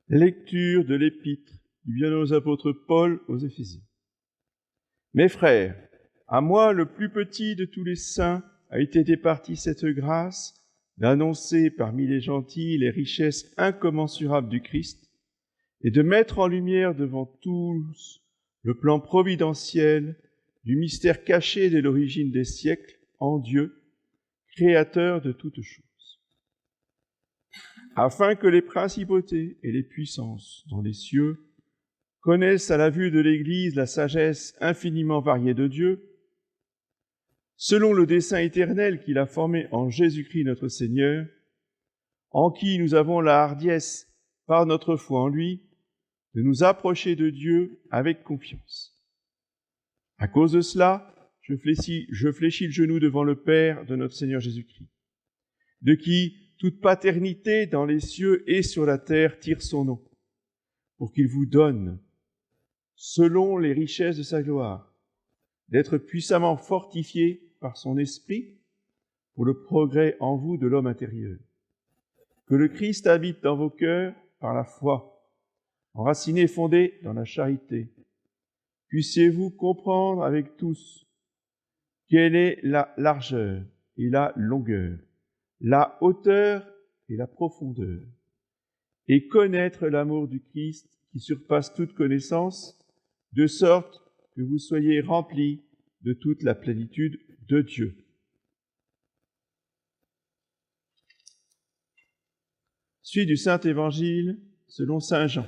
Lecture de l'épître du bienheureux apôtre Paul aux Éphésiens. Mes frères, à moi, le plus petit de tous les saints, a été départie cette grâce d'annoncer parmi les gentils les richesses incommensurables du Christ et de mettre en lumière devant tous le plan providentiel du mystère caché dès l'origine des siècles en Dieu, créateur de toutes choses, afin que les principautés et les puissances dans les cieux connaissent à la vue de l'Église la sagesse infiniment variée de Dieu, selon le dessein éternel qu'il a formé en Jésus-Christ notre Seigneur, en qui nous avons la hardiesse, par notre foi en lui, de nous approcher de Dieu avec confiance. À cause de cela, je fléchis le genou devant le Père de notre Seigneur Jésus-Christ, de qui toute paternité dans les cieux et sur la terre tire son nom, pour qu'il vous donne, selon les richesses de sa gloire, d'être puissamment fortifiés par son esprit pour le progrès en vous de l'homme intérieur. Que le Christ habite dans vos cœurs par la foi, enraciné et fondé dans la charité. Puissiez-vous comprendre avec tous quelle est la largeur et la longueur, la hauteur et la profondeur, et connaître l'amour du Christ qui surpasse toute connaissance, de sorte que vous soyez remplis de toute la plénitude de Dieu. Suite du Saint-Évangile selon saint Jean.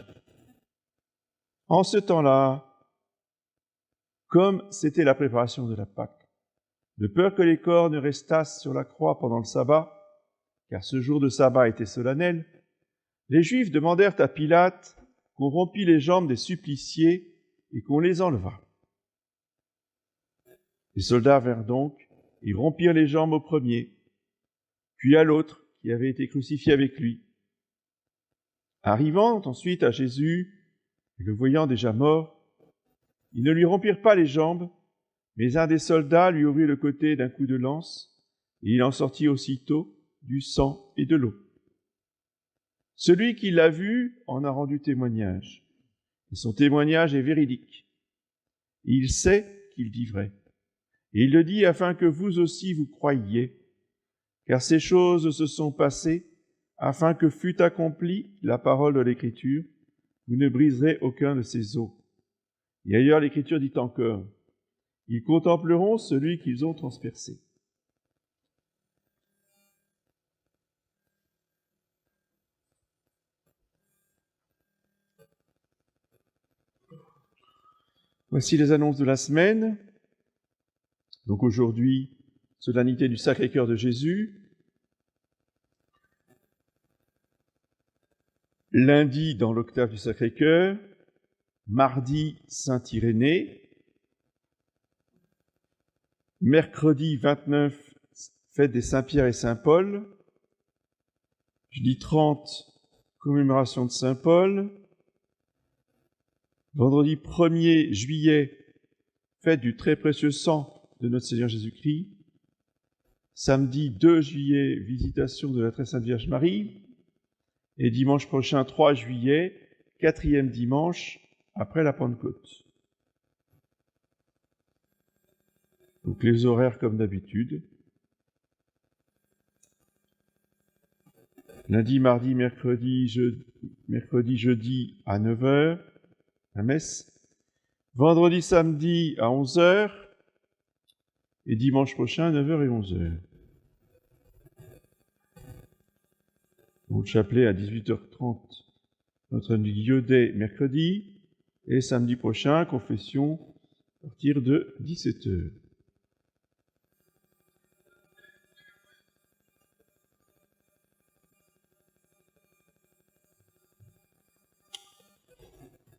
En ce temps-là, comme c'était la préparation de la Pâque, de peur que les corps ne restassent sur la croix pendant le sabbat, car ce jour de sabbat était solennel, les Juifs demandèrent à Pilate qu'on rompît les jambes des suppliciés et qu'on les enlevât. Les soldats vinrent donc et rompirent les jambes au premier, puis à l'autre qui avait été crucifié avec lui. Arrivant ensuite à Jésus, et le voyant déjà mort, ils ne lui rompirent pas les jambes, mais un des soldats lui ouvrit le côté d'un coup de lance, et il en sortit aussitôt du sang et de l'eau. Celui qui l'a vu en a rendu témoignage, et son témoignage est véridique. Il sait qu'il dit vrai, et il le dit afin que vous aussi vous croyiez, car ces choses se sont passées afin que fût accomplie la parole de l'Écriture, vous ne briserez aucun de ses os. Et ailleurs l'Écriture dit encore, ils contempleront celui qu'ils ont transpercé. Voici les annonces de la semaine. Donc aujourd'hui, solennité du Sacré-Cœur de Jésus. Lundi, dans l'octave du Sacré-Cœur. Mardi, Saint-Irénée. Mercredi 29, fête des Saint-Pierre et Saint-Paul. Jeudi 30, commémoration de Saint-Paul. Vendredi 1er juillet, fête du très précieux sang de notre Seigneur Jésus-Christ. Samedi 2 juillet, visitation de la Très Sainte Vierge Marie. Et dimanche prochain, 3 juillet, 4e dimanche après la Pentecôte. Donc les horaires comme d'habitude. Lundi, mardi, mercredi, jeudi à 9h, la messe. Vendredi, samedi à 11h. Et dimanche prochain, 9h et 11h. Donc, le chapelet à 18h30, Notre-Dame du Guillaudet, mercredi. Et samedi prochain, confession à partir de 17h.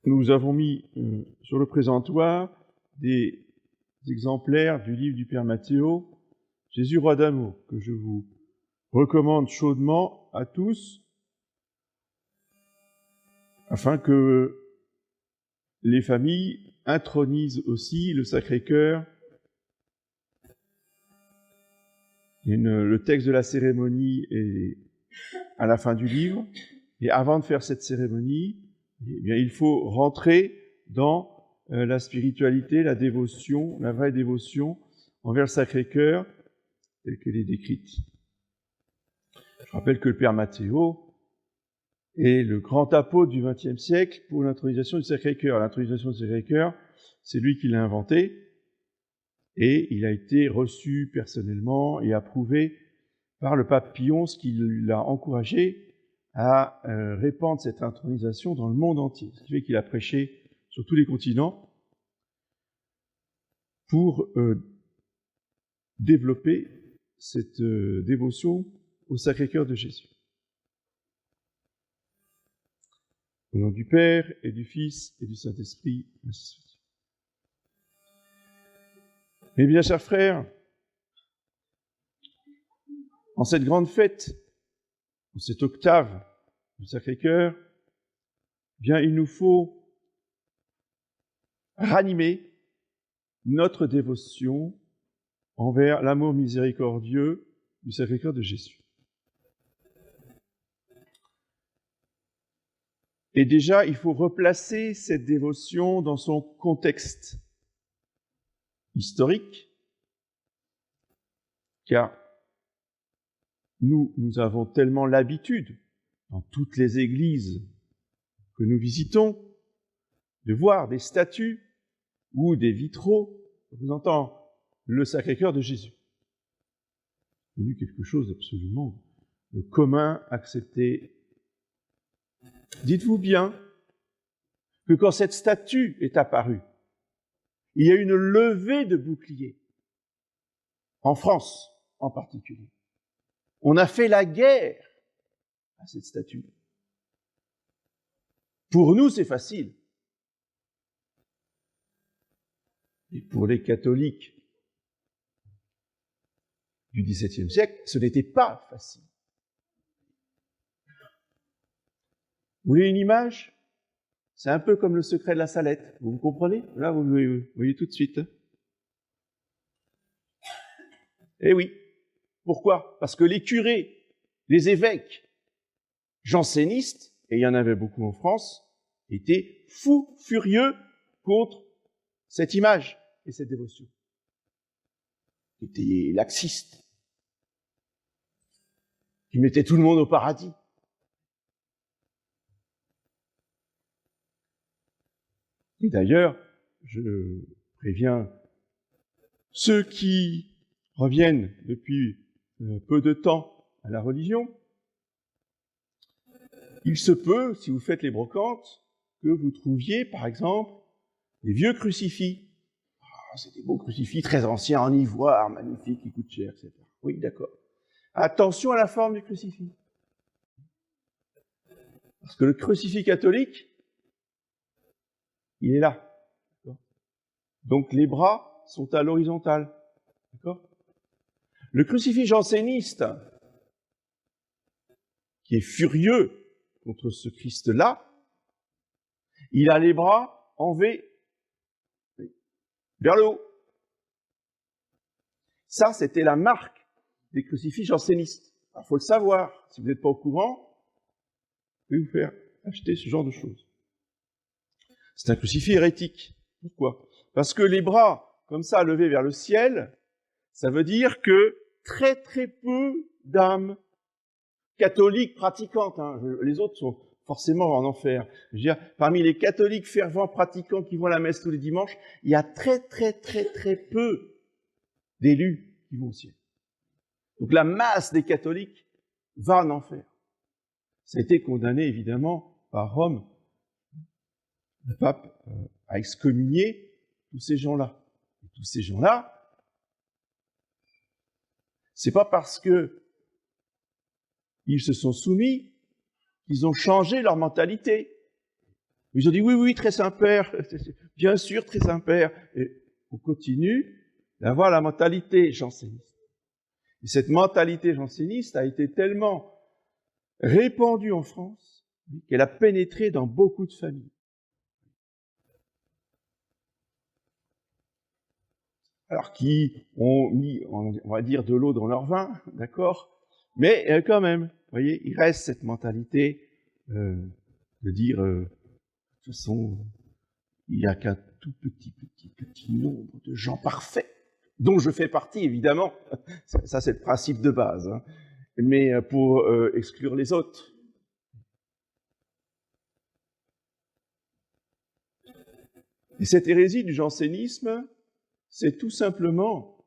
Nous avons mis sur le présentoir des exemplaires du livre du Père Matthéo, Jésus, roi d'amour, que je vous recommande chaudement à tous, afin que les familles intronisent aussi le Sacré-Cœur. Le texte de la cérémonie est à la fin du livre, Et avant de faire cette cérémonie, eh bien, il faut rentrer dans la spiritualité, la dévotion, la vraie dévotion envers le Sacré-Cœur, telle qu'elle est décrite. Je rappelle que le Père Matteo est le grand apôtre du XXe siècle pour l'intronisation du Sacré-Cœur. L'intronisation du Sacré-Cœur, c'est lui qui l'a inventé, et il a été reçu personnellement et approuvé par le pape Pie XI, qui l'a encouragé à répandre cette intronisation dans le monde entier. Ce qui fait qu'il a prêché sur tous les continents pour développer cette dévotion au Sacré-Cœur de Jésus. Au nom du Père et du Fils et du Saint-Esprit, ainsi soit. Eh bien, chers frères, en cette grande fête, en cette octave du Sacré-Cœur, bien, il nous faut ranimer notre dévotion envers l'amour miséricordieux du Sacré-Cœur de Jésus. Et déjà, il faut replacer cette dévotion dans son contexte historique, car nous avons tellement l'habitude, dans toutes les églises que nous visitons, de voir des statues ou des vitraux représentant le Sacré-Cœur de Jésus. C'est devenu quelque chose d'absolument commun, accepté. Dites-vous bien que quand cette statue est apparue, il y a eu une levée de boucliers, en France en particulier. On a fait la guerre à cette statue. Pour nous, c'est facile. Et pour les catholiques du XVIIe siècle, ce n'était pas facile. Vous voulez une image? C'est un peu comme le secret de la Salette. Vous comprenez? Là, vous voyez tout de suite. Eh oui. Pourquoi? Parce que les curés, les évêques jansénistes, et il y en avait beaucoup en France, étaient fous, furieux contre cette image et cette dévotion. Ils étaient laxistes, qui mettaient tout le monde au paradis. Et d'ailleurs, je préviens ceux qui reviennent depuis peu de temps à la religion, il se peut, si vous faites les brocantes, que vous trouviez, par exemple, des vieux crucifix. Oh, c'est des beaux crucifix très anciens, en ivoire, magnifiques, qui coûtent cher, etc. Oui, d'accord. Attention à la forme du crucifix. Parce que le crucifix catholique, il est là. Donc les bras sont à l'horizontale. D'accord ? Le crucifix janséniste, qui est furieux contre ce Christ-là, il a les bras en V, vers le haut. Ça, c'était la marque des crucifix jansénistes. Il faut le savoir. Si vous n'êtes pas au courant, je vais vous faire acheter ce genre de choses. C'est un crucifix hérétique. Pourquoi? Parce que les bras, comme ça, levés vers le ciel, ça veut dire que très très peu d'âmes catholiques pratiquantes, les autres sont forcément en enfer. Je veux dire, parmi les catholiques fervents pratiquants qui vont à la messe tous les dimanches, il y a très très très très peu d'élus qui vont au ciel. Donc la masse des catholiques va en enfer. Ça a été condamné évidemment par Rome. Le pape a excommunié tous ces gens-là. Et tous ces gens-là, c'est pas parce que ils se sont soumis qu'ils ont changé leur mentalité. Ils ont dit oui, très Saint-Père, bien sûr, très Saint-Père. Et on continue d'avoir la mentalité janséniste. Et cette mentalité janséniste a été tellement répandue en France qu'elle a pénétré dans beaucoup de familles. Alors qui ont mis, on va dire, de l'eau dans leur vin, d'accord? Mais quand même, vous voyez, il reste cette mentalité de dire, de toute façon, il n'y a qu'un tout petit nombre de gens parfaits, dont je fais partie, évidemment. Ça c'est le principe de base. Hein. Mais pour exclure les autres. Et cette hérésie du jansénisme, c'est tout simplement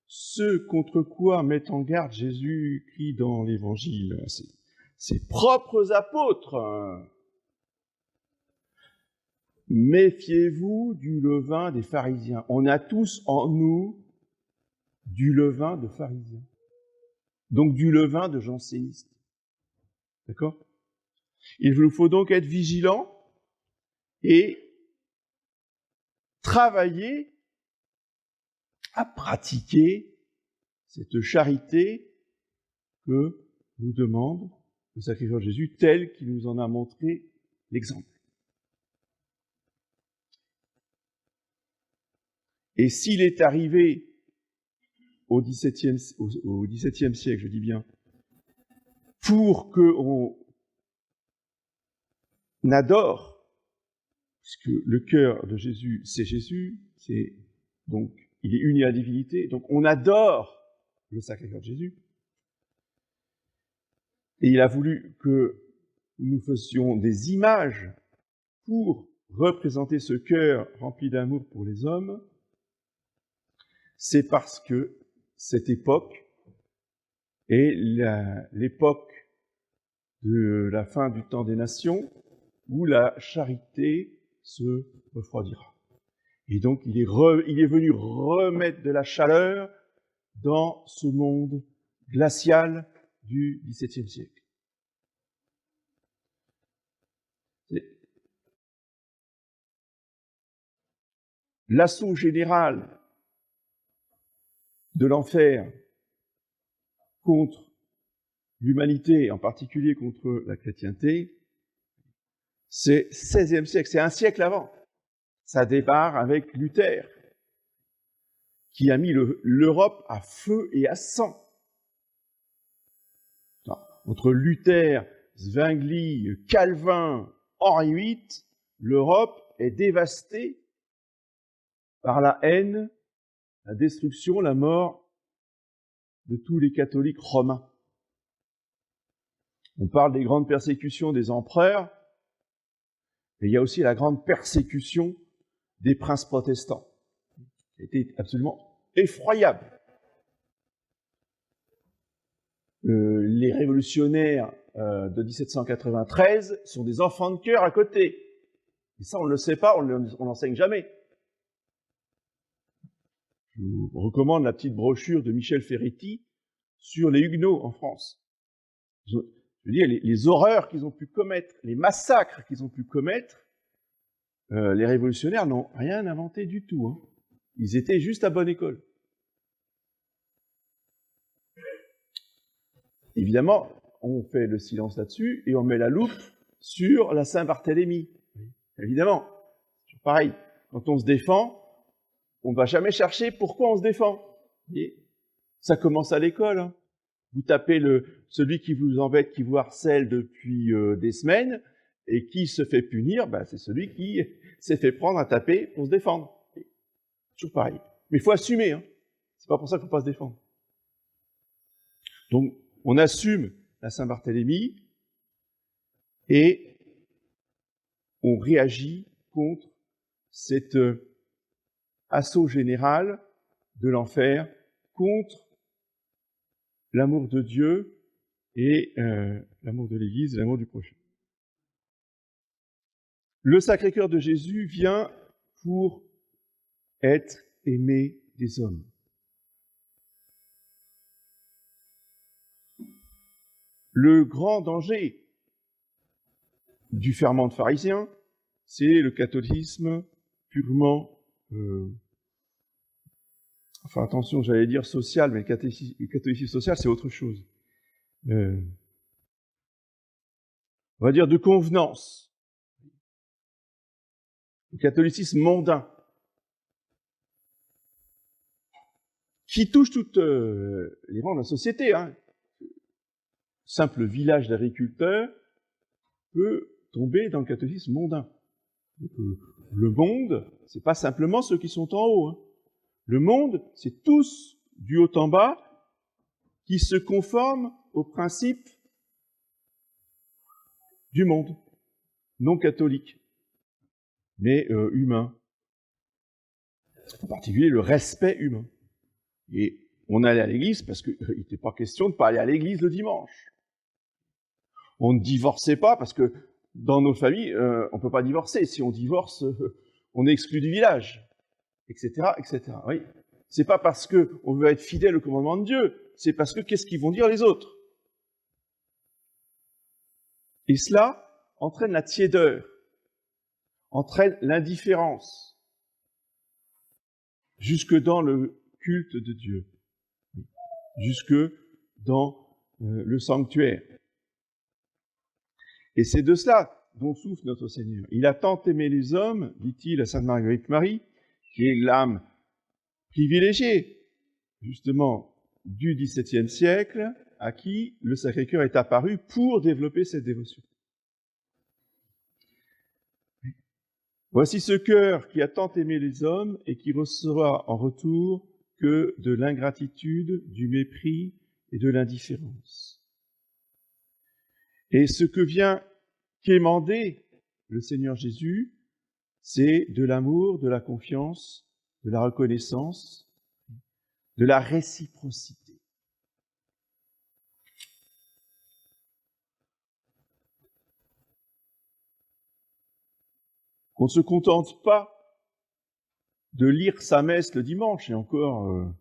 ce contre quoi met en garde Jésus-Christ dans l'Évangile. Ses propres apôtres. Méfiez-vous du levain des pharisiens. On a tous en nous du levain de pharisiens. Donc du levain de jansénistes. D'accord ? Il vous faut donc être vigilants et travailler à pratiquer cette charité que nous demande le sacrifice de Jésus, tel qu'il nous en a montré l'exemple. Et s'il est arrivé au XVIIe siècle, je dis bien, pour qu'on adore, puisque le cœur de Jésus, c'est donc il est uni à la divinité, donc on adore le Sacré-Cœur de Jésus. Et il a voulu que nous fassions des images pour représenter ce cœur rempli d'amour pour les hommes. C'est parce que cette époque est l'époque de la fin du temps des nations où la charité se refroidira. Et donc, il est venu remettre de la chaleur dans ce monde glacial du XVIIe siècle. L'assaut général de l'enfer contre l'humanité, en particulier contre la chrétienté, c'est XVIe siècle, c'est un siècle avant. Ça démarre avec Luther, qui a mis l'Europe à feu et à sang. Entre Luther, Zwingli, Calvin, Henri VIII, l'Europe est dévastée par la haine, la destruction, la mort de tous les catholiques romains. On parle des grandes persécutions des empereurs, mais il y a aussi la grande persécution des princes protestants. C'était absolument effroyable. Les révolutionnaires de 1793 sont des enfants de cœur à côté. Et ça, on ne le sait pas, on l'enseigne jamais. Je vous recommande la petite brochure de Michel Ferretti sur les Huguenots en France. Je veux dire, les horreurs qu'ils ont pu commettre, les massacres qu'ils ont pu commettre, les révolutionnaires n'ont rien inventé du tout. Hein. Ils étaient juste à bonne école. Évidemment, on fait le silence là-dessus et on met la loupe sur la Saint-Barthélemy. Évidemment, c'est pareil. Quand on se défend, on ne va jamais chercher pourquoi on se défend. Et ça commence à l'école. Hein. Vous tapez celui qui vous embête, qui vous harcèle depuis des semaines, et qui se fait punir, c'est celui qui s'est fait prendre à taper pour se défendre. Toujours pareil. Mais il faut assumer. Hein. C'est pas pour ça qu'il ne faut pas se défendre. Donc, on assume la Saint-Barthélemy et on réagit contre cet assaut général de l'enfer, contre l'amour de Dieu et l'amour de l'Église, l'amour du prochain. Le Sacré-Cœur de Jésus vient pour être aimé des hommes. Le grand danger du ferment de pharisien, c'est le catholicisme purement, enfin attention, j'allais dire social, mais le catholicisme social, c'est autre chose. On va dire de convenance. Le catholicisme mondain, qui touche toutes les rangs de la société. Hein. Simple village d'agriculteurs, peut tomber dans le catholicisme mondain. Le monde, c'est pas simplement ceux qui sont en haut. Hein. Le monde, c'est tous, du haut en bas, qui se conforment aux principes du monde, non catholique, mais humain. En particulier, le respect humain. Et on allait à l'église parce qu'il n'était pas question de ne pas aller à l'église le dimanche. On ne divorçait pas parce que dans nos familles, on ne peut pas divorcer. Si on divorce, on est exclu du village, etc., etc. Oui. C'est pas parce qu'on veut être fidèle au commandement de Dieu, c'est parce que qu'est-ce qu'ils vont dire les autres? Et cela entraîne la tiédeur, entraîne l'indifférence, jusque dans le culte de Dieu, jusque dans le sanctuaire. Et c'est de cela dont souffre notre Seigneur. Il a tant aimé les hommes, dit-il à Sainte Marguerite Marie, qui est l'âme privilégiée, justement, du XVIIe siècle, à qui le Sacré-Cœur est apparu pour développer cette dévotion. Voici ce cœur qui a tant aimé les hommes et qui recevra en retour que de l'ingratitude, du mépris et de l'indifférence. Et ce que vient quémander le Seigneur Jésus, c'est de l'amour, de la confiance, de la reconnaissance, de la réciprocité. Qu'on ne se contente pas de lire sa messe le dimanche, et encore,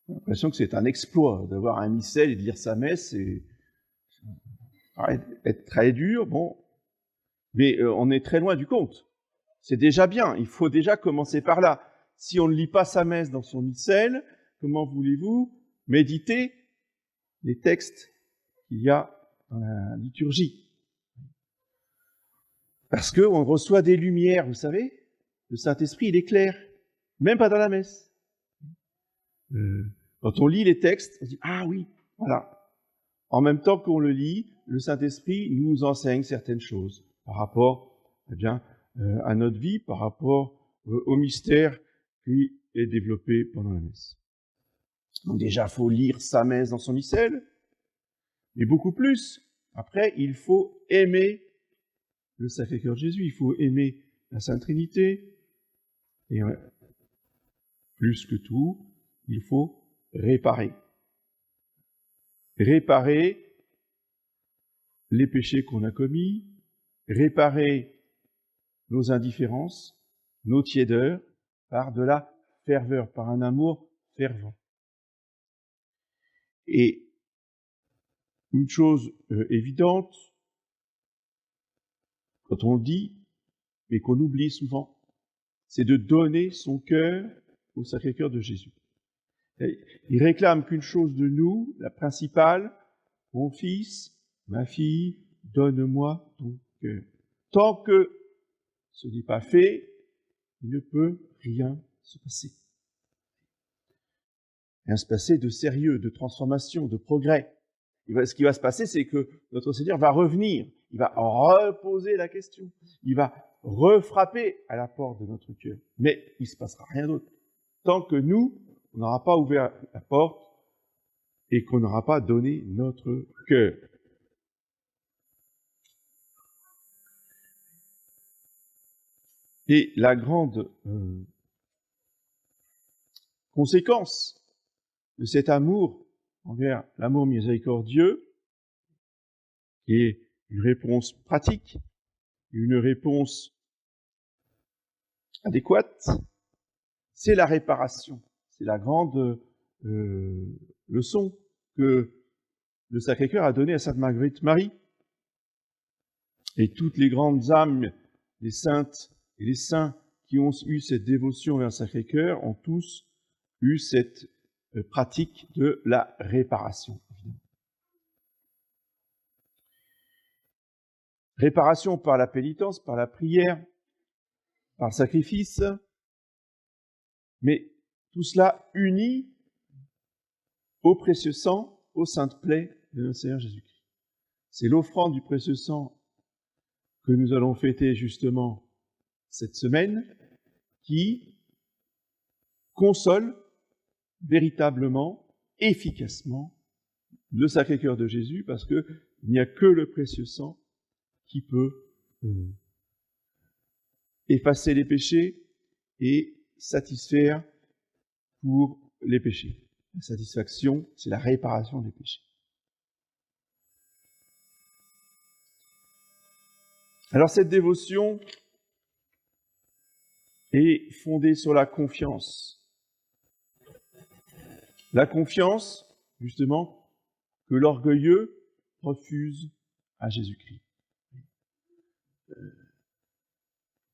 j'ai l'impression que c'est un exploit d'avoir un missel et de lire sa messe, et être très dur, bon, mais on est très loin du compte. C'est déjà bien, il faut déjà commencer par là. Si on ne lit pas sa messe dans son missel, comment voulez-vous méditer les textes qu'il y a dans la liturgie? Parce qu'on reçoit des lumières, vous savez, le Saint-Esprit, il éclaire, même pas dans la messe. Quand on lit les textes, on dit « Ah oui, voilà ». En même temps qu'on le lit, le Saint-Esprit nous enseigne certaines choses par rapport à notre vie, par rapport au mystère qui est développé pendant la messe. Donc déjà, il faut lire sa messe dans son missel, mais beaucoup plus. Après, il faut aimer le Sacré-Cœur de Jésus, il faut aimer la Sainte Trinité, et plus que tout, il faut réparer. Réparer les péchés qu'on a commis, réparer nos indifférences, nos tiédeurs, par de la ferveur, par un amour fervent. Et une chose évidente, quand on le dit, mais qu'on oublie souvent, c'est de donner son cœur au Sacré-Cœur de Jésus. Il réclame qu'une chose de nous, la principale, mon fils, ma fille, donne-moi ton cœur. Tant que ce n'est pas fait, il ne peut rien se passer. Rien se passer de sérieux, de transformation, de progrès. Ce qui va se passer, c'est que notre Seigneur va revenir, il va reposer la question, il va refrapper à la porte de notre cœur. Mais il ne se passera rien d'autre. Tant que nous, on n'aura pas ouvert la porte et qu'on n'aura pas donné notre cœur. Et la grande conséquence de cet amour envers l'amour miséricordieux, qui est une réponse pratique, une réponse adéquate, c'est la réparation. C'est la grande leçon que le Sacré-Cœur a donnée à Sainte Marguerite Marie. Et toutes les grandes âmes, les saintes et les saints qui ont eu cette dévotion vers le Sacré-Cœur ont tous eu cette pratique de la réparation. Réparation par la pénitence, par la prière, par le sacrifice, mais tout cela uni au précieux sang, aux saintes plaies de notre Seigneur Jésus-Christ. c'est l'offrande du précieux sang que nous allons fêter justement cette semaine, qui console véritablement, efficacement, le Sacré-Cœur de Jésus, parce qu'il n'y a que le précieux sang qui peut effacer les péchés et satisfaire pour les péchés. La satisfaction, c'est la réparation des péchés. Alors cette dévotion est fondée sur la confiance. La confiance, justement, que l'orgueilleux refuse à Jésus-Christ.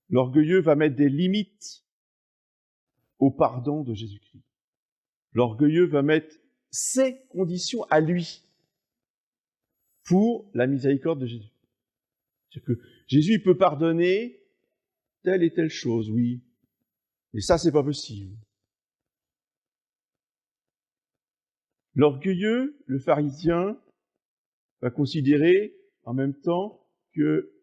L'orgueilleux va mettre des limites au pardon de Jésus-Christ. L'orgueilleux va mettre ses conditions à lui pour la miséricorde de Jésus. C'est-à-dire que Jésus peut pardonner telle et telle chose, oui, mais ça, c'est pas possible. L'orgueilleux, le pharisien, va considérer en même temps que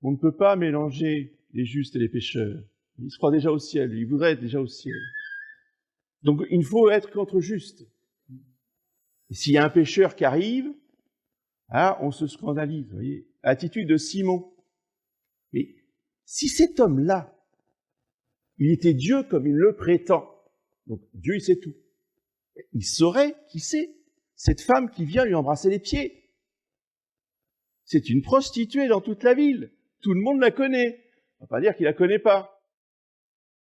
on ne peut pas mélanger les justes et les pécheurs. Il se croit déjà au ciel, il voudrait être déjà au ciel. Donc il faut être contre juste. Et s'il y a un pécheur qui arrive, on se scandalise, vous voyez. Attitude de Simon. Mais si cet homme-là, il était Dieu comme il le prétend, donc Dieu il sait tout, il saurait qui c'est cette femme qui vient lui embrasser les pieds. C'est une prostituée dans toute la ville. Tout le monde la connaît. On va pas dire qu'il la connaît pas.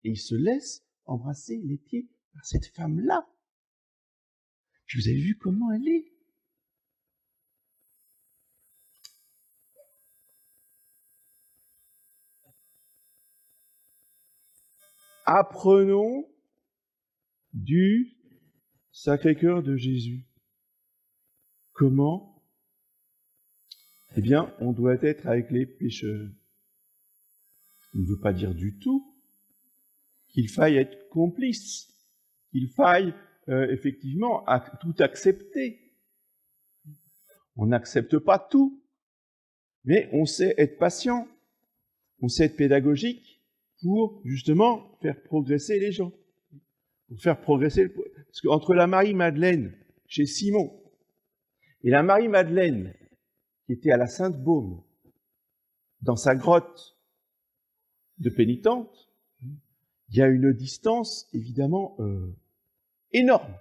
Et il se laisse embrasser les pieds par cette femme-là. Puis vous avez vu comment elle est. Apprenons du Sacré-Cœur de Jésus. Comment? Eh bien, on doit être avec les pécheurs. Il ne veut pas dire du tout qu'il faille être complice, qu'il faille effectivement tout accepter. On n'accepte pas tout, mais on sait être patient, on sait être pédagogique pour justement faire progresser les gens, pour faire progresser. Parce qu'entre la Marie-Madeleine chez Simon et la Marie-Madeleine qui était à la Sainte-Baume, dans sa grotte de pénitente, il y a une distance évidemment énorme.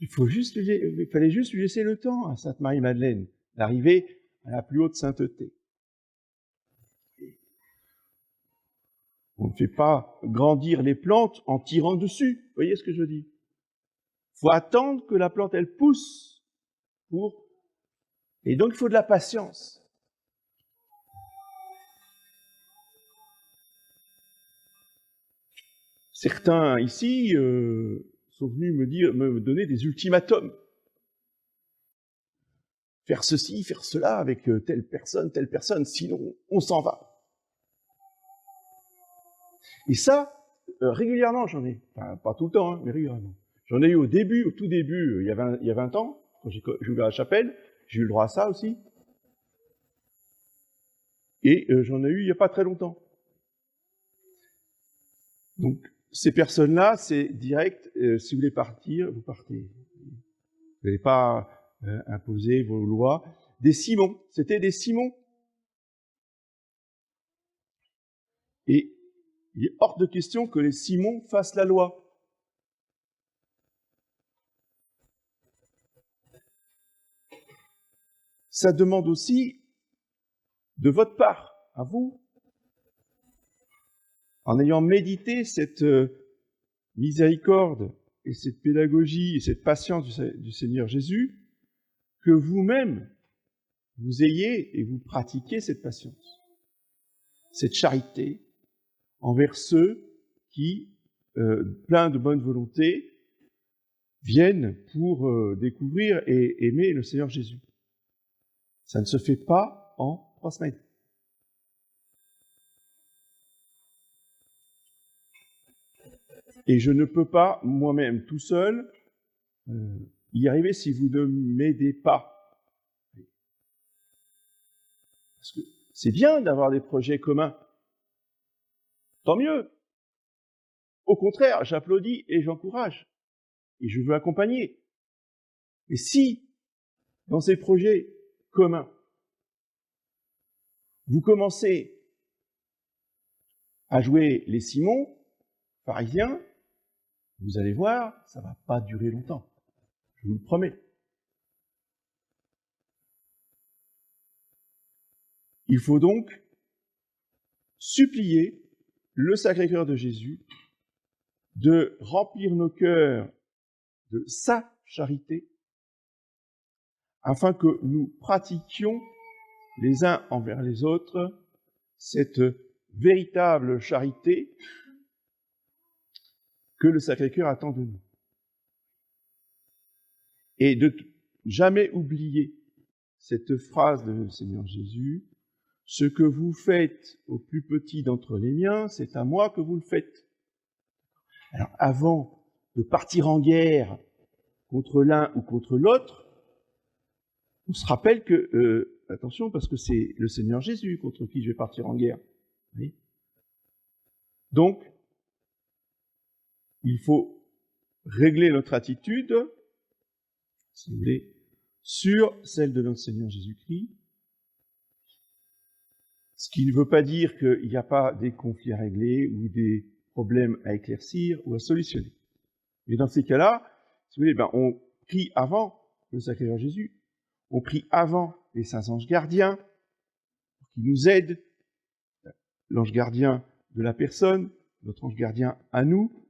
Il fallait juste lui laisser le temps à Sainte Marie-Madeleine d'arriver à la plus haute sainteté. On ne fait pas grandir les plantes en tirant dessus. Vous voyez ce que je dis? Il faut attendre que la plante, elle pousse. Et donc, il faut de la patience. Certains ici sont venus me donner des ultimatums. Faire ceci, faire cela avec telle personne, sinon on s'en va. Et ça, régulièrement, j'en ai, enfin, pas tout le temps, mais régulièrement. J'en ai eu au tout début, il y a 20 ans, quand j'ai ouvert la chapelle, j'ai eu le droit à ça aussi. Et j'en ai eu il n'y a pas très longtemps. Donc, ces personnes-là, c'est direct, si vous voulez partir, vous partez. Vous n'allez pas imposer vos lois. Des Simons, c'était des Simons. Et il est hors de question que les Simons fassent la loi. Ça demande aussi de votre part, à vous, en ayant médité cette miséricorde et cette pédagogie et cette patience du Seigneur Jésus, que vous-même, vous ayez et vous pratiquiez cette patience, cette charité envers ceux qui, pleins de bonne volonté, viennent pour découvrir et aimer le Seigneur Jésus. Ça ne se fait pas en 3 semaines. Et je ne peux pas, moi-même, tout seul, y arriver si vous ne m'aidez pas. Parce que c'est bien d'avoir des projets communs. Tant mieux. Au contraire, j'applaudis et j'encourage. Et je veux accompagner. Et si, dans ces projets communs, vous commencez à jouer les Simons, pharisiens, vous allez voir, ça ne va pas durer longtemps. Je vous le promets. Il faut donc supplier le Sacré-Cœur de Jésus de remplir nos cœurs de sa charité, afin que nous pratiquions les uns envers les autres cette véritable charité que le Sacré-Cœur attend de nous. Et de jamais oublier cette phrase de Seigneur Jésus, « Ce que vous faites au plus petit d'entre les miens, c'est à moi que vous le faites. » Alors, avant de partir en guerre contre l'un ou contre l'autre, on se rappelle que, attention, parce que c'est le Seigneur Jésus contre qui je vais partir en guerre. Oui. Donc, il faut régler notre attitude, si vous voulez, sur celle de notre Seigneur Jésus-Christ, ce qui ne veut pas dire qu'il n'y a pas des conflits à régler ou des problèmes à éclaircir ou à solutionner. Mais dans ces cas-là, si vous voulez, on prie avant le Sacré-Cœur Jésus, on prie avant les saints anges gardiens pour qu'ils nous aident, l'ange gardien de la personne, notre ange gardien à nous,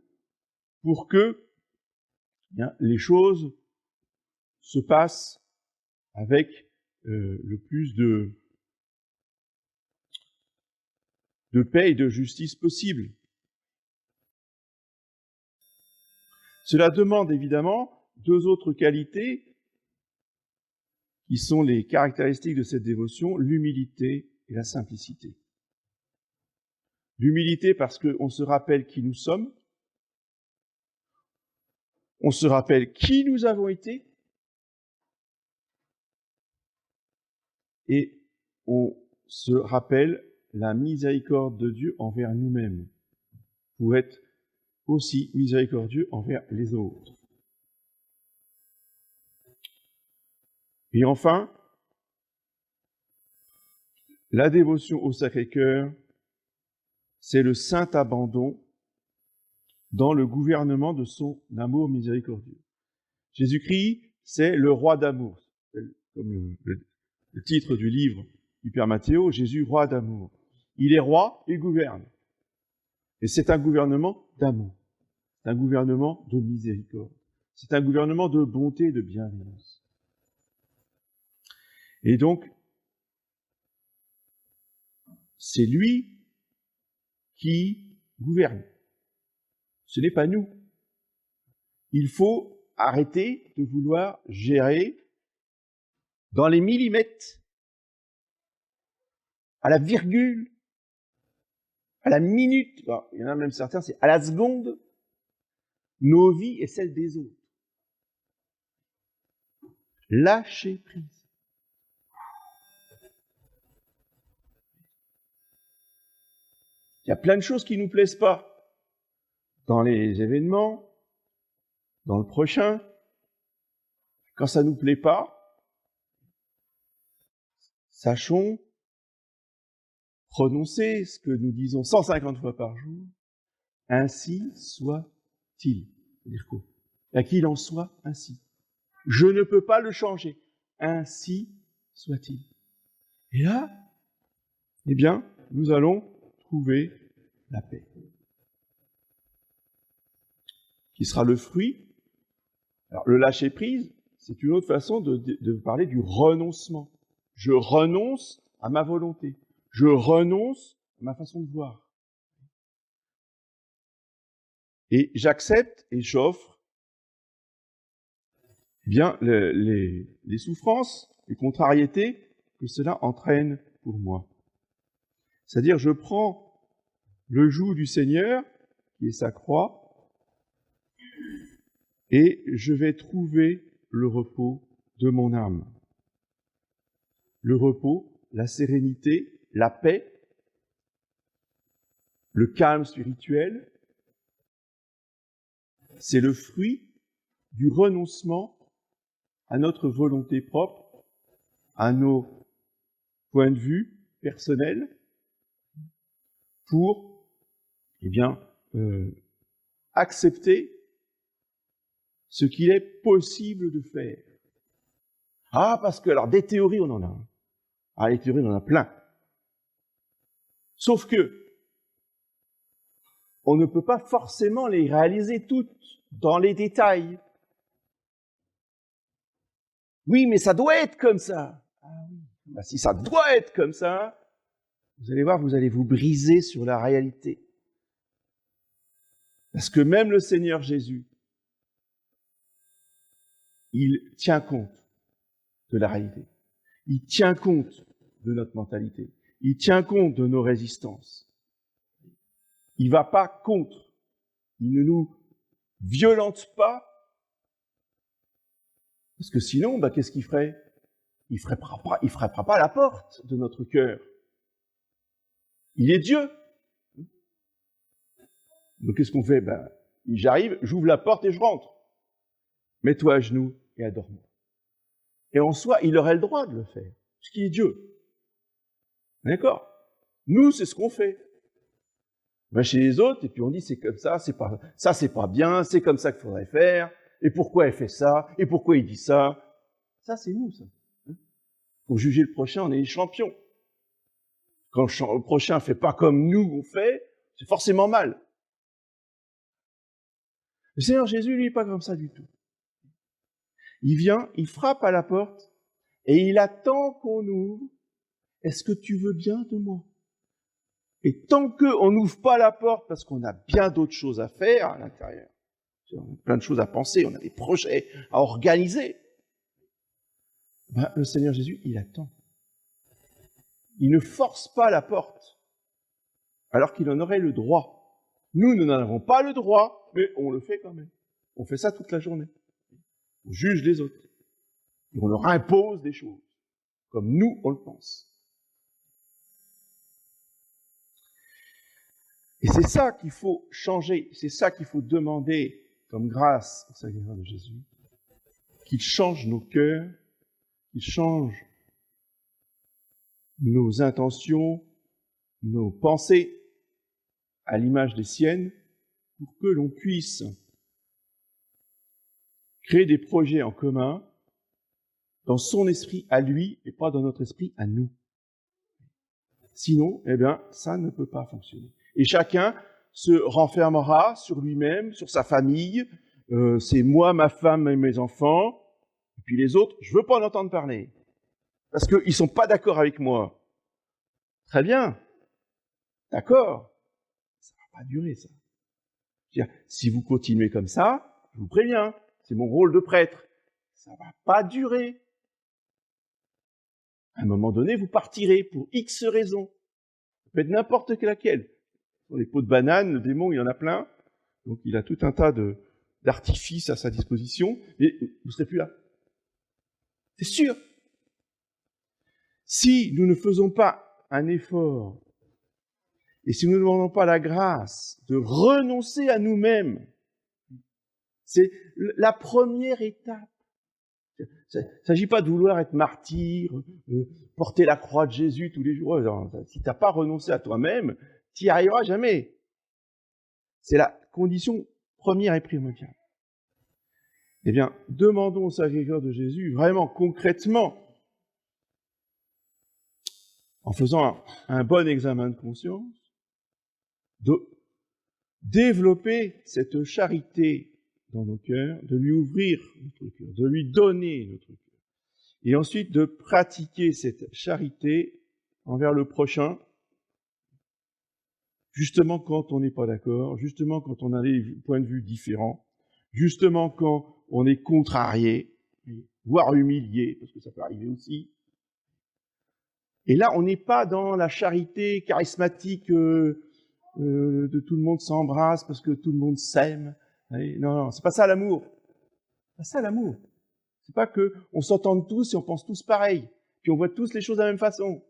pour que les choses se passent avec le plus de paix et de justice possible. Cela demande évidemment deux autres qualités qui sont les caractéristiques de cette dévotion, l'humilité et la simplicité. L'humilité parce qu'on se rappelle qui nous sommes, on se rappelle qui nous avons été, et on se rappelle la miséricorde de Dieu envers nous-mêmes, pour être aussi miséricordieux envers les autres. Et enfin, la dévotion au Sacré-Cœur, c'est le saint abandon dans le gouvernement de son amour miséricordieux. Jésus-Christ, c'est le roi d'amour, comme le titre du livre du Père Matthéo, Jésus, roi d'amour. Il est roi, il gouverne. Et c'est un gouvernement d'amour, c'est un gouvernement de miséricorde, c'est un gouvernement de bonté et de bienveillance. Et donc, c'est lui qui gouverne. Ce n'est pas nous. Il faut arrêter de vouloir gérer dans les millimètres, à la virgule, à la minute, il y en a même certains, c'est à la seconde, nos vies et celles des autres. Lâcher prise. Il y a plein de choses qui ne nous plaisent pas dans les événements, dans le prochain. Quand ça ne nous plaît pas, sachons prononcer ce que nous disons 150 fois par jour, ainsi soit-il. C'est-à-dire quoi ? Qu'il en soit ainsi. Je ne peux pas le changer. Ainsi soit-il. Et là, eh bien, nous allons trouver la paix, qui sera le fruit. Alors, le lâcher-prise, c'est une autre façon de parler du renoncement. Je renonce à ma volonté. Je renonce à ma façon de voir. Et j'accepte et j'offre bien les souffrances, les contrariétés que cela entraîne pour moi. C'est-à-dire, je prends le joug du Seigneur, qui est sa croix, et je vais trouver le repos de mon âme. Le repos, la sérénité, la paix, le calme spirituel, c'est le fruit du renoncement à notre volonté propre, à nos points de vue personnels, pour, accepter ce qu'il est possible de faire. Ah, parce que, alors, des théories, on en a. Ah, les théories, on en a plein. Sauf que, on ne peut pas forcément les réaliser toutes dans les détails. Oui, mais ça doit être comme ça. Ah oui. Ben, si ça doit être comme ça, vous allez voir, vous allez vous briser sur la réalité. Parce que même le Seigneur Jésus, il tient compte de la réalité. Il tient compte de notre mentalité. Il tient compte de nos résistances. Il ne va pas contre. Il ne nous violente pas. Parce que sinon, qu'est-ce qu'il ferait? Il ne frappera pas à la porte de notre cœur. Il est Dieu. Donc qu'est-ce qu'on fait? J'arrive, j'ouvre la porte et je rentre. Mets-toi à genoux et adore-moi. Et en soi, il aurait le droit de le faire, puisqu'il est Dieu. D'accord? Nous, c'est ce qu'on fait. On va chez les autres, et puis on dit c'est comme ça, c'est pas bien, c'est comme ça qu'il faudrait faire, et pourquoi elle fait ça, et pourquoi il dit ça. Ça, c'est nous, ça. Pour juger le prochain, on est les champions. Quand le prochain fait pas comme nous on fait, c'est forcément mal. Le Seigneur Jésus, lui, n'est pas comme ça du tout. Il vient, il frappe à la porte, et il attend qu'on ouvre. Est-ce que tu veux bien de moi? Et tant qu'on n'ouvre pas la porte, parce qu'on a bien d'autres choses à faire à l'intérieur, on a plein de choses à penser, on a des projets à organiser, le Seigneur Jésus, il attend. Il ne force pas la porte, alors qu'il en aurait le droit. Nous n'en avons pas le droit, mais on le fait quand même. On fait ça toute la journée. On juge les autres. Et on leur impose des choses, comme nous, on le pense. Et c'est ça qu'il faut changer, c'est ça qu'il faut demander comme grâce au Seigneur de Jésus, qu'il change nos cœurs, qu'il change nos intentions, nos pensées à l'image des siennes, pour que l'on puisse créer des projets en commun dans son esprit à lui et pas dans notre esprit à nous. Sinon, ça ne peut pas fonctionner. Et chacun se renfermera sur lui-même, sur sa famille, c'est moi, ma femme et mes enfants, et puis les autres, je veux pas en entendre parler, parce qu'ils sont pas d'accord avec moi. Très bien, d'accord, ça va pas durer ça. C'est-à-dire, si vous continuez comme ça, je vous préviens, c'est mon rôle de prêtre, ça va pas durer. À un moment donné, vous partirez pour X raisons. Ça peut être n'importe laquelle. Sur les pots de banane, le démon, il y en a plein. Donc, il a tout un tas d'artifices à sa disposition. Et vous ne serez plus là. C'est sûr. Si nous ne faisons pas un effort, et si nous ne demandons pas la grâce de renoncer à nous-mêmes, c'est la première étape. Il ne s'agit pas de vouloir être martyr, porter la croix de Jésus tous les jours. Si tu n'as pas renoncé à toi-même, tu n'y arriveras jamais. C'est la condition première et primordiale. Eh bien, demandons au Sacré-Cœur de Jésus, vraiment concrètement, en faisant un bon examen de conscience, de développer cette charité dans nos cœurs, de lui ouvrir notre cœur, de lui donner notre cœur. Et ensuite de pratiquer cette charité envers le prochain, justement quand on n'est pas d'accord, justement quand on a des points de vue différents, justement quand on est contrarié, voire humilié, parce que ça peut arriver aussi. Et là, on n'est pas dans la charité charismatique de tout le monde s'embrasse parce que tout le monde s'aime. Non, c'est pas ça l'amour. C'est pas ça l'amour. C'est pas qu'on s'entende tous et on pense tous pareil, puis on voit tous les choses de la même façon.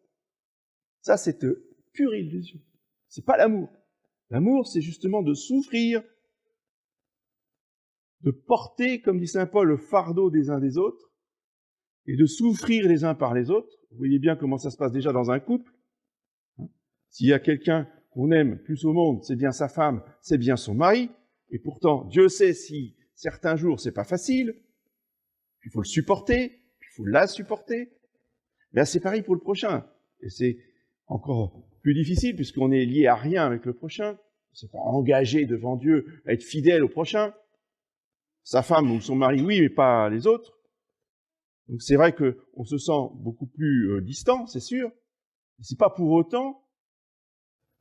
Ça, c'est pure illusion. C'est pas l'amour. L'amour, c'est justement de souffrir, de porter, comme dit saint Paul, le fardeau des uns des autres, et de souffrir les uns par les autres. Vous voyez bien comment ça se passe déjà dans un couple. S'il y a quelqu'un qu'on aime plus au monde, c'est bien sa femme, c'est bien son mari, et pourtant, Dieu sait si certains jours, c'est pas facile, il faut le supporter, il faut la supporter. Bien, c'est pareil pour le prochain. Et c'est encore plus difficile puisqu'on est lié à rien avec le prochain. On s'est pas engagé devant Dieu à être fidèle au prochain. Sa femme ou son mari, oui, mais pas les autres. Donc c'est vrai qu'on se sent beaucoup plus distant, c'est sûr. Mais c'est pas pour autant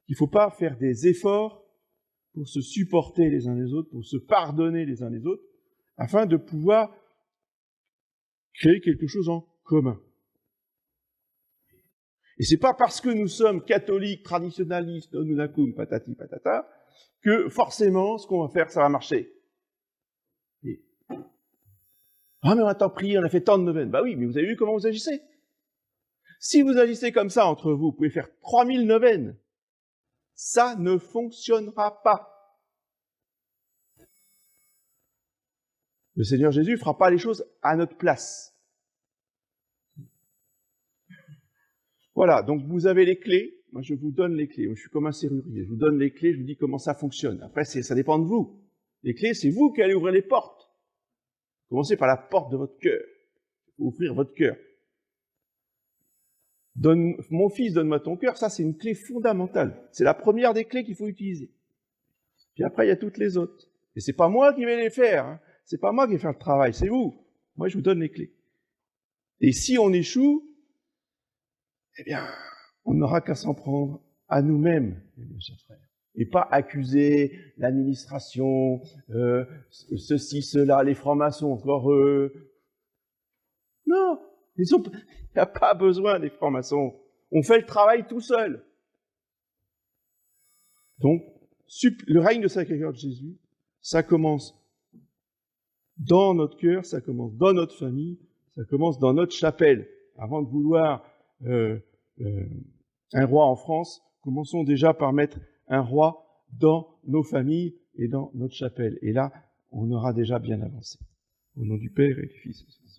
qu'il faut pas faire des efforts pour se supporter les uns les autres, pour se pardonner les uns les autres, afin de pouvoir créer quelque chose en commun. Et c'est pas parce que nous sommes catholiques, traditionnalistes, nonunacum, patati patata, que forcément, ce qu'on va faire, ça va marcher. Et... Ah, mais on a tant prié, on a fait tant de neuvaines. Bah oui, mais vous avez vu comment vous agissez? Si vous agissez comme ça entre vous, vous pouvez faire 3000 neuvaines. Ça ne fonctionnera pas. Le Seigneur Jésus ne fera pas les choses à notre place. Voilà, donc vous avez les clés. Moi, je vous donne les clés. Je suis comme un serrurier. Je vous donne les clés, je vous dis comment ça fonctionne. Après, ça dépend de vous. Les clés, c'est vous qui allez ouvrir les portes. Commencez par la porte de votre cœur. Ouvrir votre cœur. Mon fils, donne-moi ton cœur. Ça, c'est une clé fondamentale. C'est la première des clés qu'il faut utiliser. Puis après, il y a toutes les autres. Et c'est pas moi qui vais les faire. Hein. C'est pas moi qui vais faire le travail. C'est vous. Moi, je vous donne les clés. Et si on échoue, eh bien, on n'aura qu'à s'en prendre à nous-mêmes, mes chers frères. Et pas accuser l'administration, ceci, cela, les francs-maçons, encore eux. Non, il n'y a pas besoin des francs-maçons. On fait le travail tout seul. Donc, le règne de Sacré-Cœur de Jésus, ça commence dans notre cœur, ça commence dans notre famille, ça commence dans notre chapelle. Avant de vouloir un roi en France, commençons déjà par mettre un roi dans nos familles et dans notre chapelle. Et là, on aura déjà bien avancé. Au nom du Père et du Fils et du Saint-Esprit.